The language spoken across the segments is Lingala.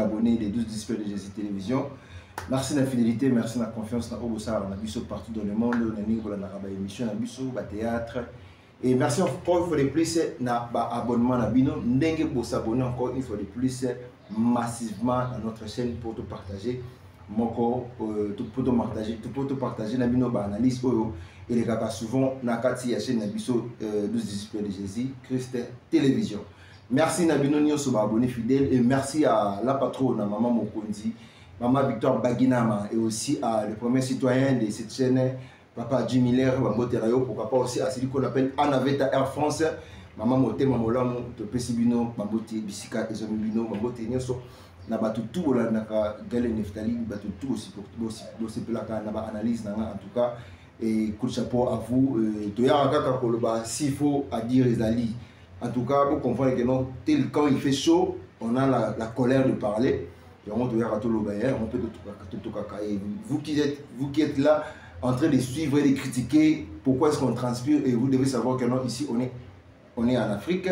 abonné des 12 displays de Jésus Télévision. Merci de la fidélité, merci de la confiance dans Obosa, on a vu partout dans le monde, on a une émission, on a vu théâtre. Et merci encore une fois de plus na abonnement na bino, ndenge pour s'abonner encore une fois de plus massivement à notre chaîne pour te partager moko pour te partager na bino ba analyse oyo et les gars souvent na kati ya chaîne na biso 12 displays de Jésus Christ Télévision. Merci na bino nyoso ba abonné fidèle et merci à la patronne maman Mokondi, maman Victoire Baginama et aussi à le premier citoyen de cette chaîne Papa Jimmy Miller, pourquoi pas aussi à celui qu'on appelle Anaveta Air France, Maman Moté, Mamolamu, Pesibino, Mambote, Bissika, Ezomibino, Mambote, Nyoso, Nabatutu, Naka, Galen Neftali, Batutu aussi pour aussi Pelaka, Naba analyse, en tout cas, et coup de chapeau à vous, Toyaraka Koloba, s'il faut à dire Ezali. En tout cas, vous comprenez que non, quand il fait chaud, on a la colère de parler, et on doit tout le bayer, on peut tout caca. Et vous qui êtes là, en train de suivre et de critiquer pourquoi est-ce qu'on transpire et vous devez savoir que non, ici on est en Afrique.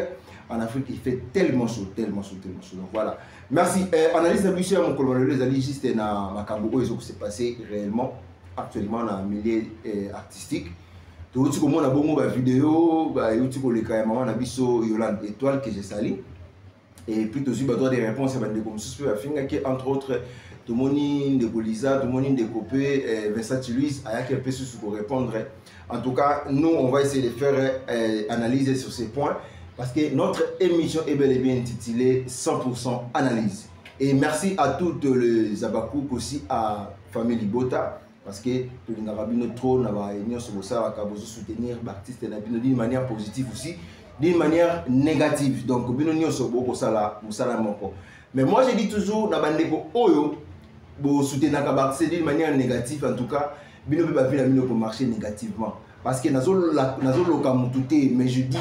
En Afrique, il fait tellement chaud, tellement chaud, tellement chaud. Donc voilà. Merci. Analyse de Lucien, mon collaborateur, juste dans ma cambo, ce qui s'est passé réellement, actuellement dans le milieu artistique. Tout ce que moi, on a beaucoup de vidéos, tout ce que maman a vu Yolande Étoile que j'ai sali. Et puis, aussi, des réponses à des comme entre autres, tout le monde de Bolisa, tout le monde de Copé, Vincent Louis, à qui peut pour répondre. En tout cas, nous, on va essayer de faire analyse sur ces points parce que notre émission est bel et bien intitulée 100% analyse. Et merci à toutes les Abakouk aussi à Famille Bota parce que tout le monde trop soutenir l'artiste d'une manière positive aussi, d'une manière négative. Donc, mais moi, je dis toujours, Oyo, pour soutenir d'une manière négative, en tout cas, bino peut pas pour marcher négativement. Parce que mais je dis,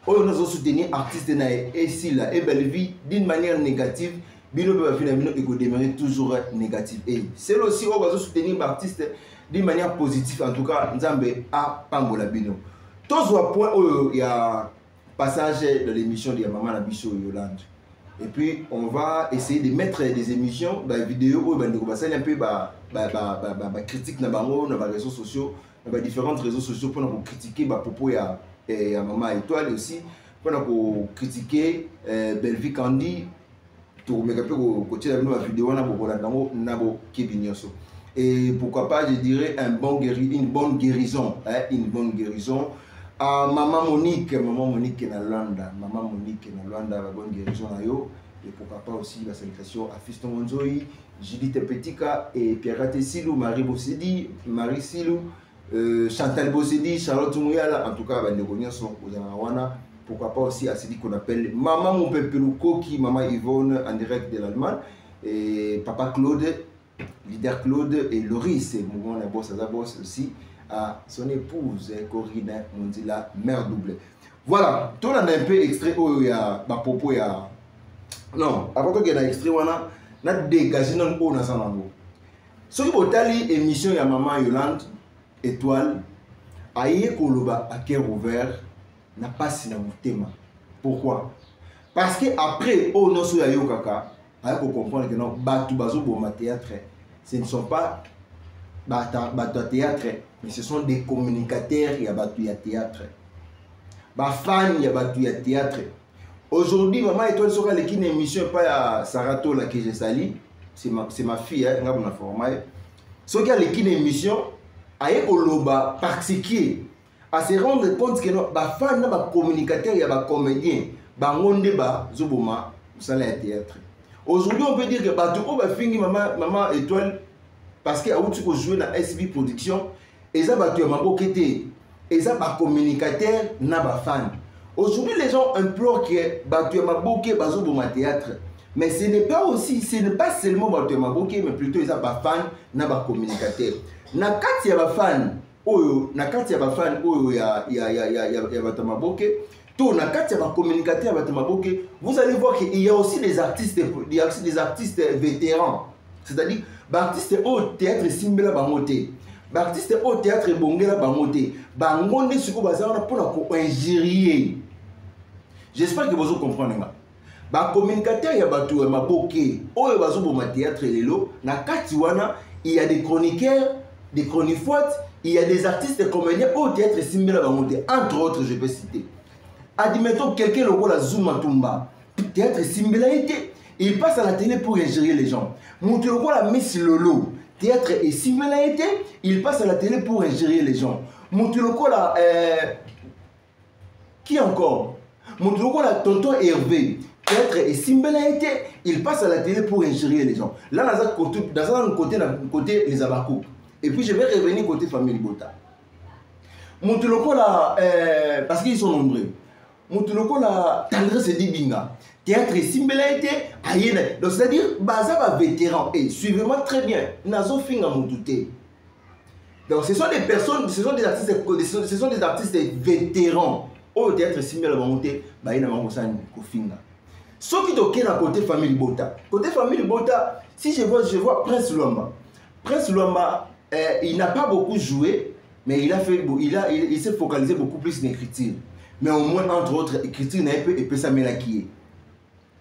Oyo nous soutenir artistes et si la belle vie d'une manière négative, bino peut pas démarrer toujours négatif. Et c'est aussi on va soutenir artistes d'une manière positive, en tout cas, Nzambe a Pambola bino. Tous au point où il y a passage de l'émission de Maman Nabiso Yolande. Et puis, on va essayer de mettre des émissions, des vidéos où on va un peu critique dans les réseaux sociaux, dans différents réseaux sociaux pour critiquer les propos de Maman Étoile et aussi pour critiquer Belvi Kandi, pour côté de la vidéo, et pourquoi pas, je dirais, une bonne guérison. Une bonne guérison. Maman Monique na Luanda, Maman Monique na Luanda, la bonne guérison à yo. Et pourquoi pas aussi la salutation à Fiston Monzoï, Judith Petika et Pierre Silou, Marie Bossedi, Marie Silou, Chantal Bossedi, Charlotte Mouyala, en tout cas, les sont aux Anawana. Pourquoi pas aussi à celui qu'on appelle Maman Moupepelouko, qui Maman Yvonne en direct de l'Allemagne, et Papa Claude, leader Claude et Loris, et Moumon la boss à boss aussi. À son épouse Corinne Mondila, mère double. Voilà, tout le monde a un peu extrait où il y a ma propos. Non, après qu'il y a un extrait, on a dégagé dans le haut dans son amour. Ce qui est l'émission de Maman Yolande Étoile, aïe Koloba à cœur ouvert, n'a pas si dans mon thème. Pourquoi? Parce que après, oh non, sur Yayo Kaka, il faut comprendre que non, Batou Bazo Boma Théâtre, ce ne sont pas Batou Théâtre. Mais ce sont des communicateurs, il y a battu à théâtre. Ma fan, il y a battu à théâtre. Aujourd'hui, Maman Étoile sera une émission, pas à Sarato, là, que j'ai sali. C'est ma fille, hein, on a formé. Ce qui a une émission, aïe Oloba, particulier, à se rendre compte que ma fan, il y a communicateur, il y a comédien, bangonde, zoboma, ça là, théâtre. Aujourd'hui, on peut dire que Batou, on va finir Maman Étoile, parce qu'il y a aussi joué dans SB Production. Et ça va tuer ma boquette. Et ça va communicateur, n'a pas fan. Aujourd'hui, les gens implorent que Batué ma boquette, bazo pour ma théâtre. Mais ce n'est pas seulement Batué ma boquette, mais plutôt ils ont pas fan, n'a pas communicateur. Na kati ya ba fan, oyo, na kati ya ba fan, oyo ya Batué ma boquette. Tout na kati ya ba communicateur, Batué ma boquette. Vous allez voir qu'il y a aussi des artistes vétérans. C'est-à-dire, artistes au théâtre Simbela Bamoté. L'artiste au théâtre Bongela Bamoté, Bangonde Suko Bazana pour injurier. J'espère que vous comprenez. ba communicateur ya batu ya maboke oyo bazoboma théâtre lelo na kati wana il y a des chroniqueurs, des chroniqueurs, il y a des artistes et comédiens au théâtre similaire à monter. Entre autres, je peux citer. Admettons quelqu'un le la Zuma Tumba, théâtre similarité, il passe à la télé pour ingérer les gens. Monter le la Miss Lolo, théâtre et similarité, il passe à la télé pour ingérer les gens. Monter le la qui encore? Monter le la Tonton Hervé. Théâtre et similarité, il passe à la télé pour ingérer les gens. Là, dans un côté les Abakou. Et puis, je vais revenir côté famille Bota. Moutuloko là, parce qu'ils sont nombreux. Moutuloko là, tendresse dit binga. Théâtre et similarité, aïe. Donc, c'est-à-dire, baza va vétéran. Et suivez-moi très bien. Nazo finga moutouté. Donc, ce sont des personnes, ce sont des artistes vétérans. Au théâtre similaire à monter, bah, il y a un kofinga. Ce qui est à côté famille Bota. Côté famille Bota, si je vois Prince Luamba. Prince Luamba, il n'a pas beaucoup joué, mais il s'est focalisé beaucoup plus sur l'écriture. Mais au moins, entre autres, l'écriture n'a pas pu s'améliorer.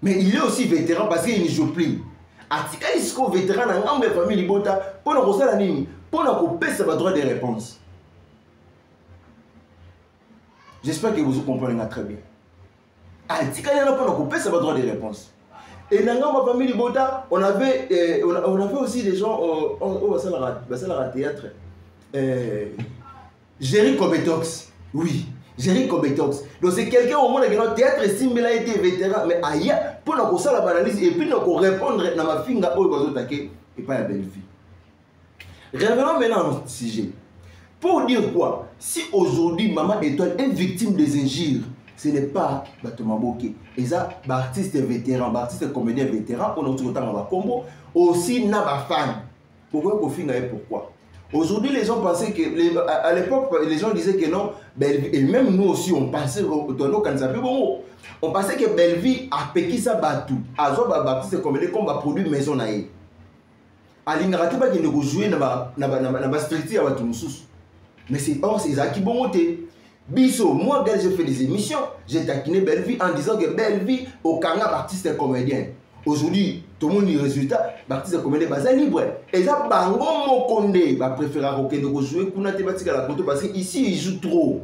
Mais il est aussi vétéran parce qu'il ne joue plus. Atika Isco vétéran dans la famille Bota, pour nous faire la ligne, pour nous couper sa droit de réponse. J'espère que vous comprenez très bien. Atika il y a pas coupé ça va droit de réponse. Et dans ma famille Bota, on avait aussi des gens au théâtre. Jerry Kobetox. Oui, Jerry Kobetox. Donc c'est quelqu'un au monde qui a théâtre similarité vétéran mais aïe pour nous faire la analyse et puis nous répondre dans ma finga au bazo taqué et pas la belle vie. Revenons maintenant à notre sujet. Pour dire quoi? Si aujourd'hui Maman Étoile est victime des injures, ce n'est pas Batoma Boké. Et ça, artiste vétéran, artiste comédien vétéran, on a tout le temps dans combo, aussi n'a pas fan. Pourquoi? Aujourd'hui, les gens pensaient que, à l'époque, les gens disaient que non, et même nous aussi, on pensait, on pensait que Belleville a péqué sa batou. A zo artiste comédien comme un produit maison naïe. À l'ingratité, il ne peut jouer dans la structure à Batumoussous. Mais c'est or, c'est ça qui bon monter. Bisso, moi, j'ai fait des émissions, j'ai taquiné Belleville en disant que Belleville, au Kanga, artiste et comédien. Aujourd'hui, tout le monde dit résultat, artiste et comédien, c'est libre. Et ça, Bango Mokonde, va préférer de jouer pour la thématique à la photo parce qu'ici, il joue trop.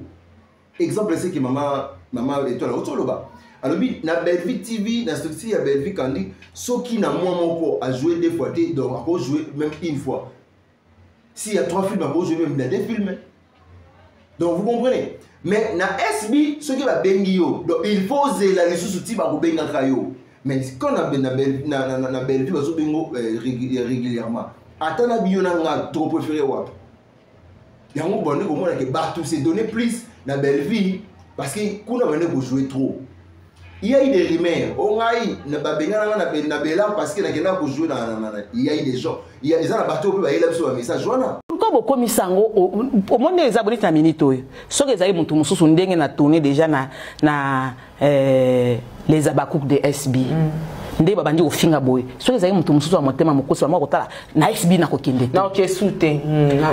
Exemple, c'est que maman est là, au là-bas. Alors, dans Belleville TV, dans la structure, il y a Belleville Candy, ceux qui n'ont moins à jouer deux fois, donc à jouer même une fois. S'il y a 3 films, à jouer même dans 2 films. Donc, vous comprenez? Mais dans SB, ce qui va bengio, donc il faut la ressource type à benga kayo. Mais quand on a Belleville, on bengo régulièrement. Attends la biona trop préféré wa. Il y a un bon comment on a que Bartou s'est donné plus dans Belleville parce que qu'on a mené pour jouer trop. Il y a eu des rumeurs, on a eu na Bella parce que na pour jouer dans il y a eu des gens, il y a des gens à Bartou peut aller là sur un message voilà. Pourquoi beaucoup misango au monde des abonnés na minito so que zayi muntu mususu ndenge na tourner déjà na les abakouk de SB ndé babandi ofinga boy so que zayi muntu mususu wa motema mokoso wa kotala na SB na kokende na ok soute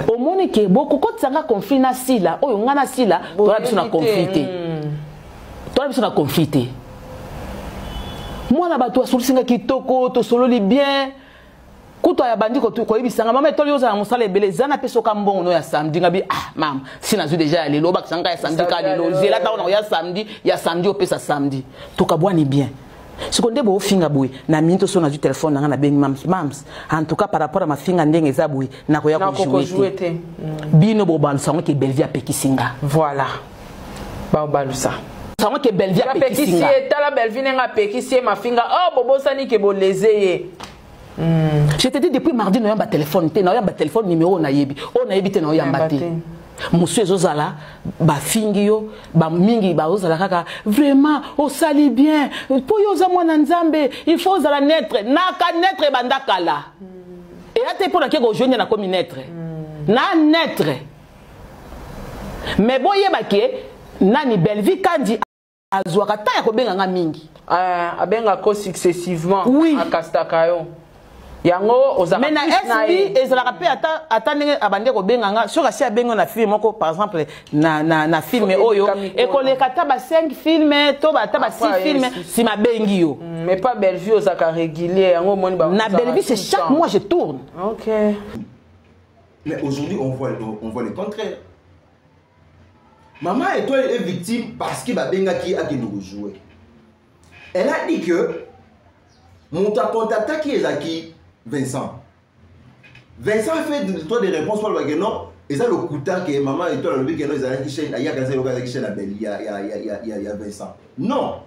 au monde ke boko kotsanga conflit na sila oyo ngana sila to la biso na conflit to la biso na conflit moi na bato asulsinga kitoko to sololi bien kuto ya bandiko to koyibisanga mama etoli yoza na musala ebele zana peso ka mbongo no ya samedi ngabi ah mam sina zu déjà lelo bakisanga ya samedi ka lelo zela ta ona ya samedi opesa samedi to kabwani bien sikonde bo finga boy na minto so na du téléphone na na bengi mams en tout cas par rapport à ma finga ndenge za boy na ko ya ko jouer bino bo balsango ke Belleville a pekisinga voilà ba balusa sango ke Belleville a pekisinga tala Belleville nga pekisie ma finga oh bobo sani ke bo lezeye. Je te dis depuis mardi, nous avons un téléphone, nous avons un téléphone numéro naïbi, on a évité nous avons battu. Monsieur Zozala, ba fingio, ba mingi, ba Zozala kaka, vraiment, on sali bien. Pour yoza moi nanzambe, il faut zala naître, naka naître bandakala. Et là t'es pour la kego jeune na comme naître, na naître. Mais bon yebake, nani Belleville kandi azwaka ta ya kobenga nga mingi. Abenga ko successivement oui. A Kastakayo. yango mais na SB ezalaka pe ata ndenge abande kobenganga soki asi abengo na film moko par exemple na film oyo ekoleka ata ba 5 filme to ata ba 6 filme si mabengi yo mais pas Bellevue ozaka régulier yango omoni ba na Bellevue c'est chaque mois je tourne. OK. Mais aujourd'hui on voit le contraire. Maman Étoile est victime parce que babengaki a de jouer. Elle a dit que mon contacté qui est Zaki Vincent. Vincent a fait des réponses pour le non. Et ça le coûta que maman Étoile le week-end il y a Vincent. Non.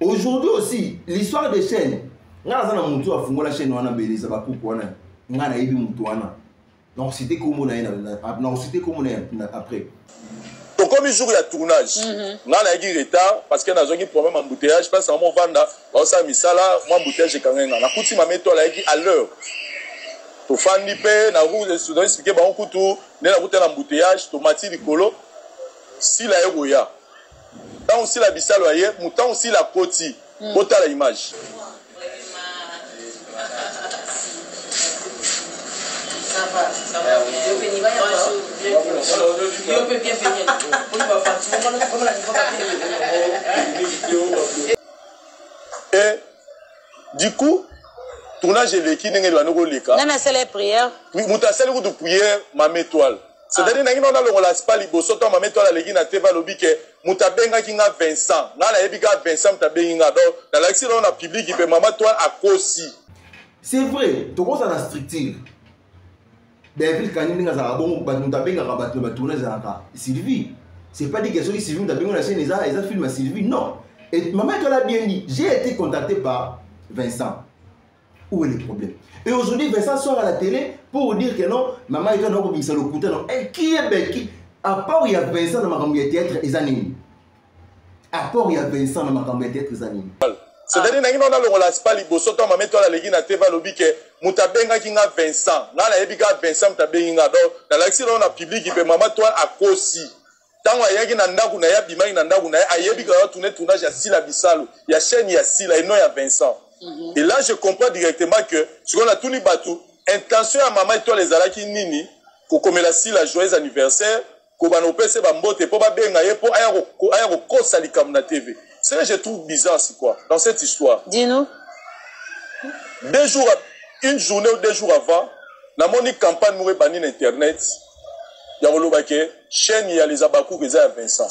Aujourd'hui aussi l'histoire des chaînes. Ngana na mutu afungola chaîne wana beleza bakuku wana. Ngana ibi mutu wana. Donc c'était comme on a après. Donc comme il joue il y a tournage, on a eu retard parce qu'il y a un problème embouteillage. Je pense à mon vanda, ça misala, moi embouteillage quand même. La coutume m'a mis à l'heure. Pour faire une paix, na roue de Soudan expliquer bah on couteau, ne la route l'embouteillage, tomate du colo, si la eroya. Tant aussi la bissal loyer, moutant aussi la côte, côté la image. Ça va bien venir. Et du coup, tournage l'équipe n'est pas le cas. Non, c'est les prières. Oui, moutasel ou de prière, ma métoile. C'est-à-dire que nous avons la spali, bosoto ma métoile à l'équipe na teva lobby que mutabenga kinga Vincent. Na la ebika Vincent mutabenga donc dans l'accident on a public qui peut maman toi à kosi. C'est vrai, tout ça la structure. David Kanini nga bon mutabenga rabattre ba tourner za Sylvie. C'est pas dit que celui Sylvie mutabenga la chaîne ils a filmé Sylvie non. Et maman toi l'a bien dit, j'ai été contacté par Vincent. Où est le problème? Et aujourd'hui, Vincent sort à la télé pour dire que non, maman est un homme qui s'est le couteau. Non, et qui est Becky? À part il y a Vincent dans ma campagne de théâtre, ils animent. À part il y a Vincent dans ma campagne de théâtre, ils animent. C'est-à-dire que nous avons la spali, bosoto ma méthode à l'église na teva lobby que mutabenga kinga Vincent. Na la ebika Vincent mutabenga donc dans l'accident on a public qui peut maman toi à kosi. Tango ayaki na ndaku na ya bimaki na ndaku na ayebika ya tournage ya Sila Bisalo, ya chaîne ya Sila et non ya Vincent. Et là, je comprends directement que, ce qu'on a tout les bateaux, intention à maman et toi les alaki nini, qu'on comme la si la joyeux anniversaire, qu'on va nous passer bambote, pour pas bien gagner, pour aéro sali comme na TV. C'est là que je trouve bizarre, c'est quoi, dans cette histoire. Dis-nous. 2 jours, une journée ou 2 jours avant, la monique campagne mourait banni Internet, il y a un chaîne, il y a les abakou que à Vincent.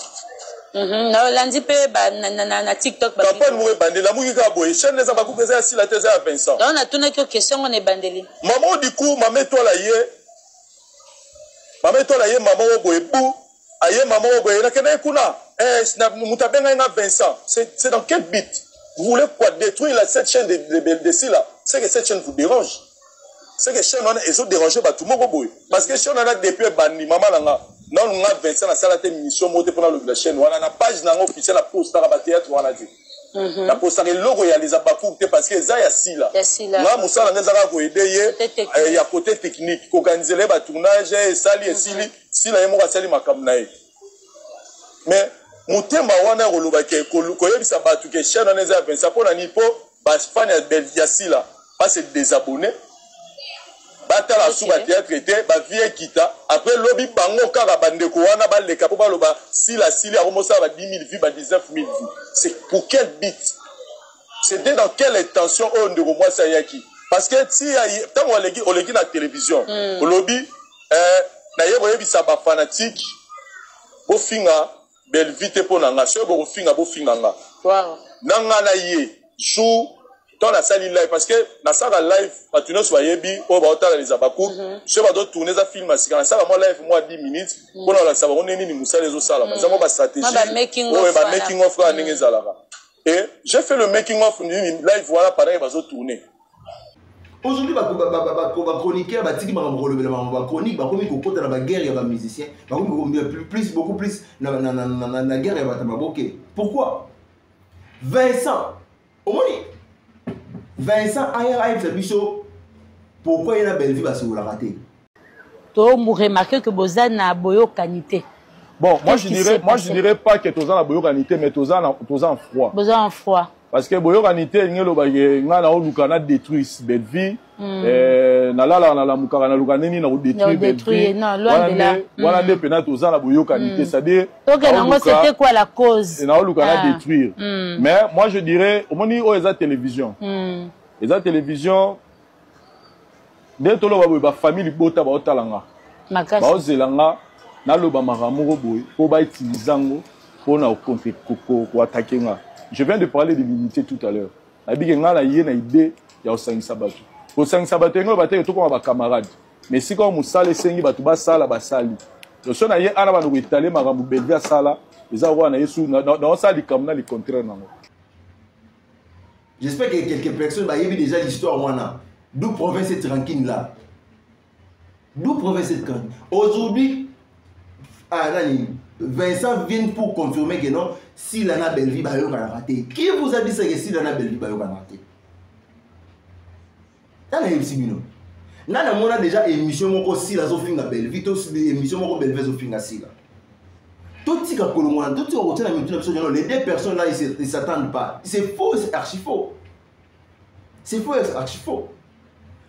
Lundi pe na TikTok ba campagne mourir bandé la mourir boy chaîne les abakou que si la thèse à Vincent on a tourné que question on est bandeli maman du coup maman toi la yé maman o boy bou aye maman o boy na kena kuna mutabenga na Vincent c'est dans quel but vous voulez quoi détruire cette chaîne de Sila c'est que cette chaîne vous dérange c'est que chaîne on est ont dérangé ba tout monde boy parce que chaîne on a depuis bandi maman langa non, on a 25 ans, ça a été une mission montée pendant la chaîne. On a une page officielle, la poste à la théâtre, on a dit. La poste à logo, il y a les abakou, parce que ça, il y a si là. Il y a Moussa, il y a côté technique, organiser les tournages, et sali, et sili, si là, il y a sali ma kamnaï. Mais, Moutema, on a relobake, koyebi sa batu, que chaîne, on a 25 ans, pour la nipo, fan, il y a si là, pas se désabonner. Bata la sous théâtre était ba vie kita après lobby bango kaka bandeko wana ba leka po ba loba si la a remonté à 10 000 vues ba 19 000 vues c'est pour quel but c'était dans quelle intention on de moi ça yaki parce que si tant on legi na télévision au lobby na yebo yebisa ba fanatique bo finga belle vite pour nanga so bo finga nga wow nanga na ye jour dans la salle live parce que la salle live ma tourner sur yebi on va entendre les abakou je vais donc tourner ça film parce que la salle moi live moi 10 minutes pour la salle on est ni musa les autres salles ça va stratégie ouais ba making of la ninga zalaka et j'ai fait le making of live voilà pendant va tourner aujourd'hui ba chroniqueur ba tiki ba relevela ba chronique ba komi ko kota na ba guerre ya ba musicien ba komi beaucoup plus na guerre ya ba tababoké pourquoi Vincent au moins Vincent Aïe Bicho, pourquoi il a belle vie parce que vous la ratez? Toi, vous remarquez que Bozan a boyo canité. Bon, moi je dirais pas que Tozan a boyo canité, mais Tozan en froid. Bozan en froid. parce que boyokanité ngelo ba ngana oluka na détruire belle vie na lala na la mukara na luka nini na détruire belle vie non loin de là voilà des pénats aux la boyokanité c'est-à-dire OK nango c'était quoi la cause na oluka na détruire mais moi je dirais au moni o eza télévision eza télévision dès to lo ba famille bota ba otalanga makasi ba ozelanga na loba makamoko boy po ba utilizango pour na contre ko attaquer nga. Je viens de parler de l'unité tout à l'heure. La big nga na yé na idée ya osangisa batu. Osangisa batu ngo baté to ko ba camarade. Mais si ko musale sengi batu ba sala ba sali. Le son na yé ana ba no étaler makambo belvia sala, les awa na yesu na ça di comme na le contraire nango. J'espère que quelques personnes ba yebi déjà l'histoire wana. D'où province cette ranking là. D'où province cette ranking. Aujourd'hui Vincent vient pour confirmer que non, si Lana Belleville va raté. Qui vous a dit que si Lana Belleville va raté? Dans la MCB, on a déjà émission si la Zofinga Belleville, émission Belleville Zofinga Sila. Tout ce que les deux personnes là, ils ne s'attendent pas. C'est faux, c'est archi faux. C'est faux, c'est archi faux.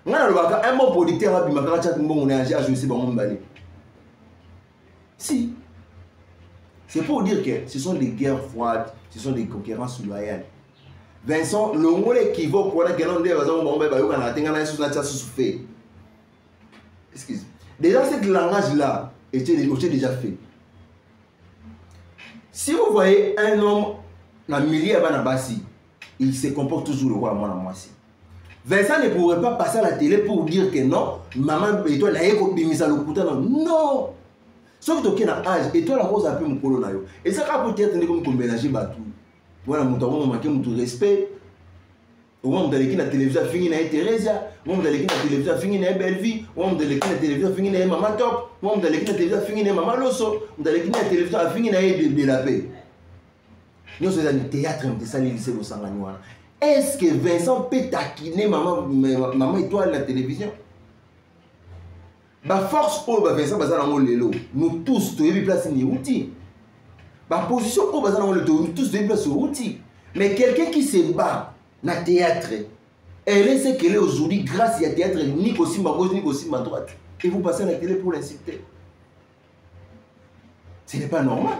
On a un bon producteur, on a joué ce bon balai. Si. C'est pour dire que ce sont des guerres froides, ce sont des concurrences loyales. Vincent, le mot équivoque pour la guerre, excusez. Déjà, ce langage-là était déjà fait. Si vous voyez un homme dans le milieu de Banabasi, il se comporte toujours le roi à moi. Vincent ne pourrait pas passer à la télé pour dire que non, maman, et toi, non. Sauf que tu as un âge, et toi la rose a pu me colonner. Et ça peut-être comme mélanger bateau. Voilà, mon manqué mon respect. Au moment où la télévision fini na Thérèsia, au moment où la télévision fini na Belleville, au moment où la télévision fini na Maman Top, au moment où la télévision fini na Maman Loso, au moment où la télévision fini na de la paix. Nous sommes dans le théâtre de ça, lycée de Sanganoana. Est-ce que Vincent peut taquiner maman étoile la télévision? Ba force au Vincent bazana lelo nous tous to yebi place ni outil ba position au bazana nous tous to yebi place outil mais quelqu'un qui se bat na théâtre elle sait qu'elle est aujourd'hui grâce à théâtre ni aussi ma gauche ni aussi ma droite et vous passez à la télé pour l'insulter. Ce n'est pas normal.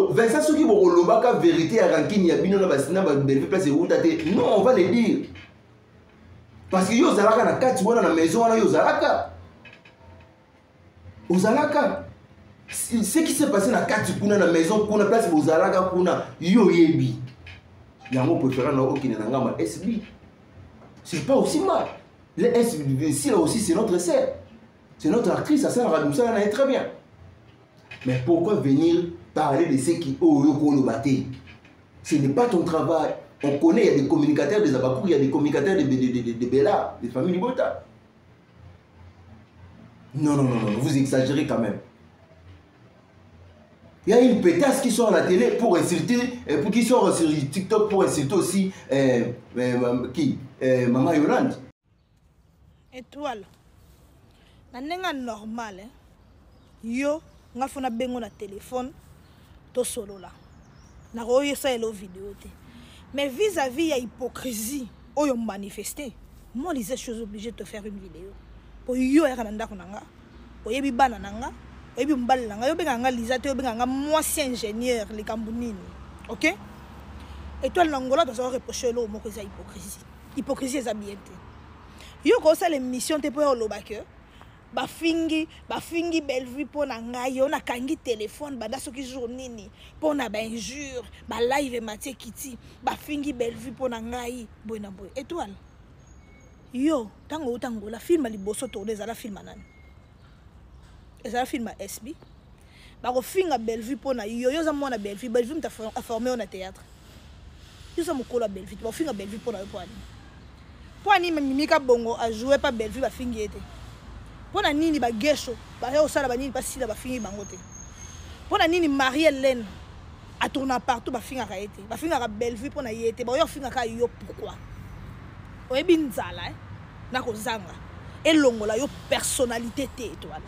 Vincent ceux qui vont lobaka vérité à ranking ya bino na basina ba place outate non on va le dire. Parce que yo zalaka na kati wana na maison wana yo zalaka. Ozalaka. Ce qui s'est passé na kati kuna na maison kuna place bo zalaka kuna yo yebi. Yango préférant na okine na ngama SB. C'est pas aussi mal. Le SB si là aussi c'est notre sœur. C'est notre actrice, ça sert à nous ça est très bien. Mais pourquoi venir parler de ce qui ce n'est pas ton travail. On connaît, il y a des communicateurs des Abakour, il y a des communicateurs de Bella, des familles Libota. Non, vous exagérez quand même. Il y a une pétasse qui sort à la télé pour insulter, pour qui sort sur TikTok pour insulter aussi Maman Yolande. Étoile. Nanenga normal, yo, nga fona bengo na téléphone, to solo là. Na roye ça elo vidéo te. Mais vis-à-vis il y a hypocrisie, oyo manifester. Moi les choses obligé de te faire une vidéo. Pour yo ekananda konanga, oyebi bana nanga, oyebi mbali nanga, yo benga Lisa te, yo benga moi si ingénieur les Kambunini. OK? Et toi l'angola doit savoir reprocher lo moko za hypocrisie. Hypocrisie eza bien te. Yo ko ça l'émission te pour lobake. Bafingi Belleville pour na ngai on a kangi téléphone banda soki jour nini pour na ba injure ba live Mathieu Kiti bafingi Belleville pour na ngai boy na boy étoile yo tango la film liboso tourner za la film nani ezala film SB ba ko finga Belleville pour na yo za mona Belleville mta formé na théâtre yo za mukolo Belleville ba finga Belleville pour na po ani mimika bongo a jouer pas Belleville ba fingi ete. Pona nini ba gesho ba yo sala ba nini ba sila ba fingi bangote. Pona nini Marie-Hélène a tourné partout ba finga ka ete. Ba finga ka Belleville pona yete ba yo finga ka yo pourquoi. Oyebi nzala na ko zanga. Elongola yo personnalité te étoile.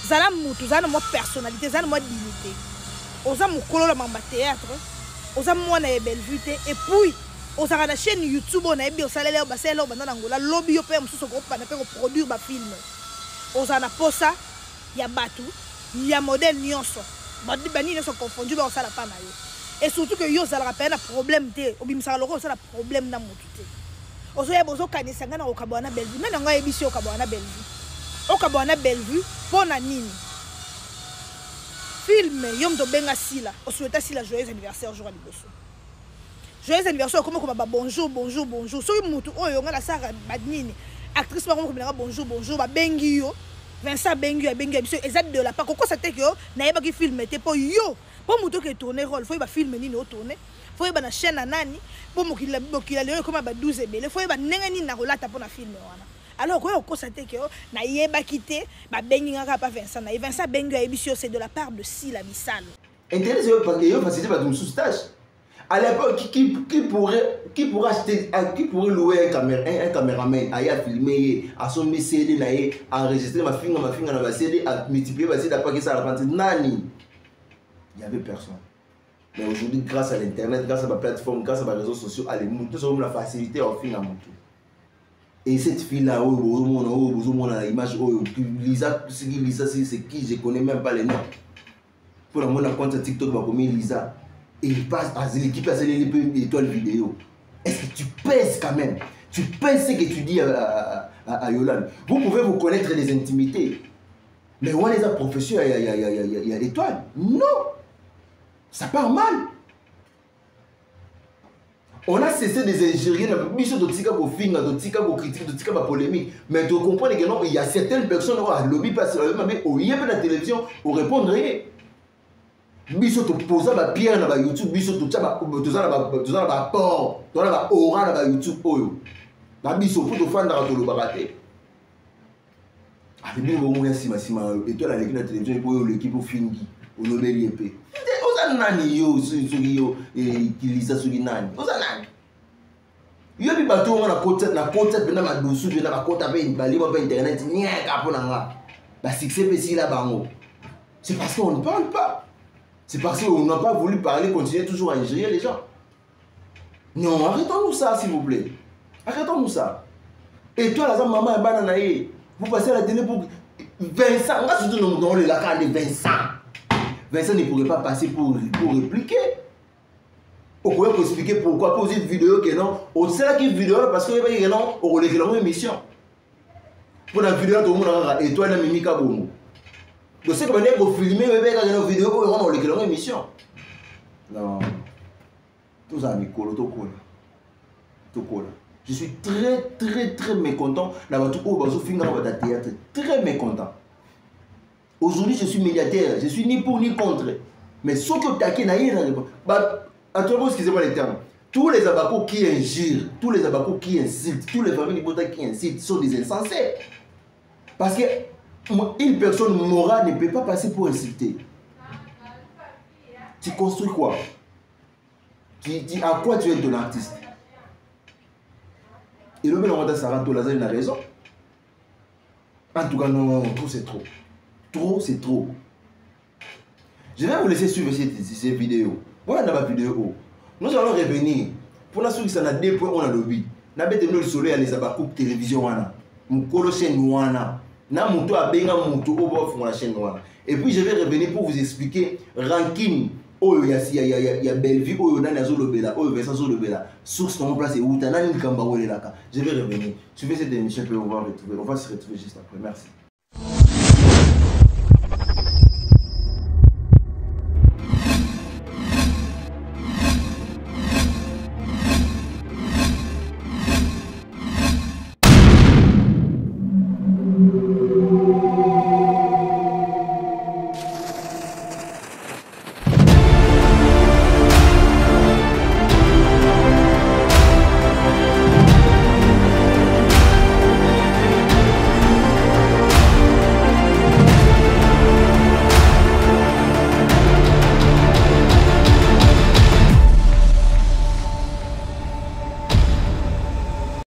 Zala mutu zana mo personnalité zana mo dignité. Oza mukolo la mamba théâtre oza mwana ya Bellevue te et puis ozaka na chaîne YouTube on a bien osalele basela banda na ngola lobby yo pe mususu ko pana pe ko produire ba film oza na posa ya batu ya modèle nyonso bani nyonso confondu ba osala pa na yo et surtout que yo zala pa na problème te obimisa loko osala problème na mutu te ozo ya bozo kanisa ngana okabwana Bellevue nana nga yebisi okabwana Bellevue pona nini film yom to benga sila o souhaita sila joyeux anniversaire jour à liboso joyeux anniversaire comment ba bonjour so mutu oyo nga la sara badnini actrice ba comme bonjour ba bengi yo Vincent bengi ya biso exact de la part ko ça te que na yeba ki film te po yo po mutu ke tourner rôle faut ba film nini o tourner faut ba na chaîne na nani po mokila le comme ba 12 ebele faut ba nenga nini na rolata po na film wana alors quoi ko ça te que na yeba kité ba bengi nga pa Vincent na Vincent bengi ya biso c'est de la part de Sila Misalo intéressé parce que yo facilité ba dum sous-stage. À l'époque, qui pourrait louer un caméraman, à filmer, à son CD, à enregistrer ma finger, à CD, à multiplier ma CD, à pas que ça rentre. Nani. Il n'y avait personne. Mais aujourd'hui, grâce à l'internet, grâce à ma plateforme, grâce à mes réseaux sociaux, tous avons la facilité à faire un monter. Et cette fille-là, l'image, Lisa, c'est qui, je ne connais même pas les noms. Pour le monde, compte TikTok, va commettre Lisa. Et il passe à l'équipe à l'étoile vidéo. Est-ce que tu pèses quand même? Tu pèses ce que tu dis à Yolande. Vous pouvez vous connaître les intimités. Mais on les a professeurs, il y a l'étoile. Non! Ça part mal. On a cessé de s'ingérer dans le mission de tika pour finir, de tika pour critique, de tika pour polémique. Mais tu comprends que non, il y a certaines personnes qui ont lobby parce que au lieu de la télévision, on répondrait. Biso to posa ba pierre na ba YouTube biso to tsa ba port to na ba aura na ba YouTube oyo na biso pour to fanda ka to lo bakate ati bingo mo ya sima et toi la l'équipe de télévision pour l'équipe au fingi au nobeli epé oza nani yo sugi yo kilisa sugi nani oza nani yo bi bato na côté bena ma dosu bena ba kota pe bali ba internet niaka pona nga ba succès pe si la bango c'est parce qu'on ne parle pas. C'est parce qu'on n'a pas voulu parler, continuer toujours à ingérer les gens. Non, arrêtons-nous ça, s'il vous plaît. Arrêtons-nous ça. Et toi, la maman et bananaï, vous passez à la télé pour Vincent. On va surtout nous donner la carte de Vincent. Vincent ne pourrait pas passer pour répliquer. On pourrait expliquer pourquoi poser une vidéo que non. On sait là qu'il y a une vidéo parce qu'il y a une non, on relève une émission. Pour la vidéo, tout le monde a et toi, la mimica boum. Je sais que vous filmez une vidéo pour rendre une émission. Non. Tout ça, je suis très mécontent d'avoir tout le théâtre. Très mécontent. Aujourd'hui, je suis médiateur. Je suis ni pour ni contre. Mais ce que tu as dit, excusez-moi les termes. Tous les abacos qui injurent, tous les abacos qui insultent, tous les familles qui incitent sont des insensés. Parce que une personne morale ne peut pas passer pour insulter. Tu construis quoi? À quoi tu es ton artiste? Et le même Sarah Tolazan a raison. En tout cas, non, trop c'est trop. Trop c'est trop. Je vais vous laisser suivre ces vidéos. Voilà ma vidéo. Nous allons revenir. Pour la suite, ça a deux points on a lobby. N'a pas de soleil à les abakou télévision wana. Mukolo chaîne wana. Na muto a benga muto obo font la chaîne wana. Et puis je vais revenir pour vous expliquer ranking oyo ya Bellevue oyo na nazo lobela oyo Vincent zo lobela source en place et où tanani kamba wele laka. Je vais revenir. Suivez cette émission puis on va se retrouver juste après. Merci.